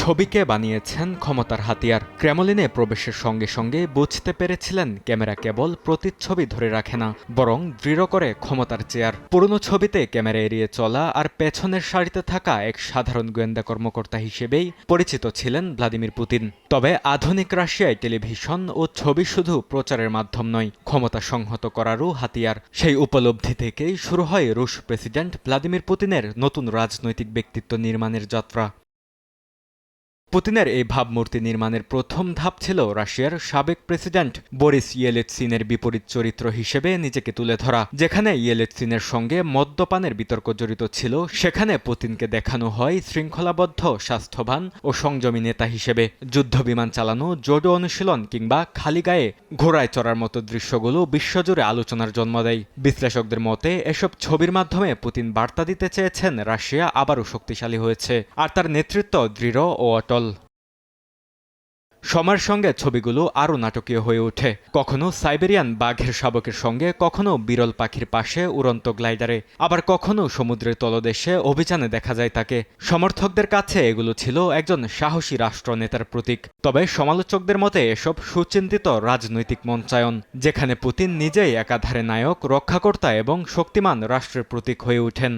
ছবিকে বানিয়েছেন ক্ষমতার হাতিয়ার। ক্রেমলিনে প্রবেশের সঙ্গে সঙ্গে বুঝতে পেরেছিলেন ক্যামেরা কেবল প্রতিচ্ছবি ধরে রাখে না, বরং দৃঢ় করে ক্ষমতার চেয়ার। পুরনো ছবিতে ক্যামেরা এড়িয়ে চলা আর পেছনের সারিতে থাকা এক সাধারণ গোয়েন্দা কর্মকর্তা হিসেবেই পরিচিত ছিলেন ভ্লাদিমির পুতিন। তবে আধুনিক রাশিয়ায় টেলিভিশন ও ছবি শুধু প্রচারের মাধ্যম নয়, ক্ষমতা সংহত করারও হাতিয়ার। সেই উপলব্ধি থেকেই শুরু হয় রুশ প্রেসিডেন্ট ভ্লাদিমির পুতিনের নতুন রাজনৈতিক ব্যক্তিত্ব নির্মাণের যাত্রা। পুতিনের এই ভাবমূর্তি নির্মাণের প্রথম ধাপ ছিল রাশিয়ার সাবেক প্রেসিডেন্ট বরিস ইয়েলৎসিনের বিপরীত চরিত্র হিসেবে নিজেকে তুলে ধরা। যেখানে ইয়েলৎসিনের সঙ্গে মদ্যপানের বিতর্ক জড়িত ছিল, সেখানে পুতিনকে দেখানো হয় শৃঙ্খলাবদ্ধ, স্বাস্থ্যবান ও সংযমী নেতা হিসেবে। যুদ্ধবিমান চালানো, জোডো অনুশীলন কিংবা খালি গায়ে ঘোড়ায় চড়ার মতো দৃশ্যগুলো বিশ্বজুড়ে আলোচনার জন্ম দেয়। বিশ্লেষকদের মতে এসব ছবির মাধ্যমে পুতিন বার্তা দিতে চেয়েছেন রাশিয়া আবারও শক্তিশালী হয়েছে, আর তার নেতৃত্ব দৃঢ় ও অটল। সময়ের সঙ্গে ছবিগুলো আরও নাটকীয় হয়ে ওঠে, কখনো সাইবেরিয়ান বাঘের শাবকের সঙ্গে, কখনো বিরল পাখির পাশে উড়ন্ত গ্লাইডারে, আবার কখনো সমুদ্রের তলদেশে অভিযানে দেখা যায় তাকে। সমর্থকদের কাছে এগুলো ছিল একজন সাহসী রাষ্ট্রনেতার প্রতীক। তবে সমালোচকদের মতে এসব সুচিন্তিত রাজনৈতিক মঞ্চায়ন, যেখানে পুতিন নিজেই একাধারে নায়ক, রক্ষাকর্তা এবং শক্তিমান রাষ্ট্রের প্রতীক হয়ে ওঠেন।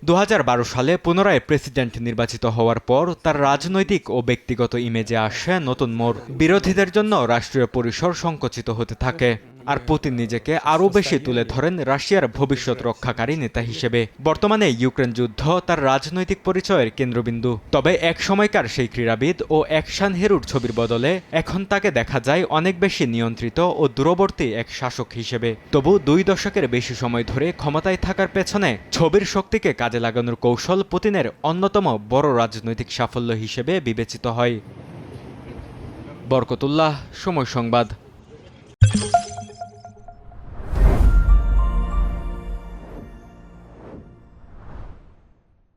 2012 সালে পুনরায় প্রেসিডেন্ট নির্বাচিত হওয়ার পর তার রাজনৈতিক ও ব্যক্তিগত ইমেজে আসে নতুন মোড়। বিরোধীদের জন্য রাষ্ট্রীয় পরিসর সংকুচিত হতে থাকে, আর পুতিন নিজেকে আরও বেশি তুলে ধরেন রাশিয়ার ভবিষ্যৎ রক্ষাকারী নেতা হিসেবে। বর্তমানে ইউক্রেন যুদ্ধ তার রাজনৈতিক পরিচয়ের কেন্দ্রবিন্দু। তবে এক সময়কার সেই ক্রীড়াবিদ ও অ্যাকশন হিরোর ছবির বদলে এখন তাকে দেখা যায় অনেক বেশি নিয়ন্ত্রিত ও দূরবর্তী এক শাসক হিসেবে। তবু 2 দশকের বেশি সময় ধরে ক্ষমতায় থাকার পেছনে ছবির শক্তিকে কাজে লাগানোর কৌশল পুতিনের অন্যতম বড় রাজনৈতিক সাফল্য হিসেবে বিবেচিত হয়। বরকতুল্লাহ, সময় সংবাদ।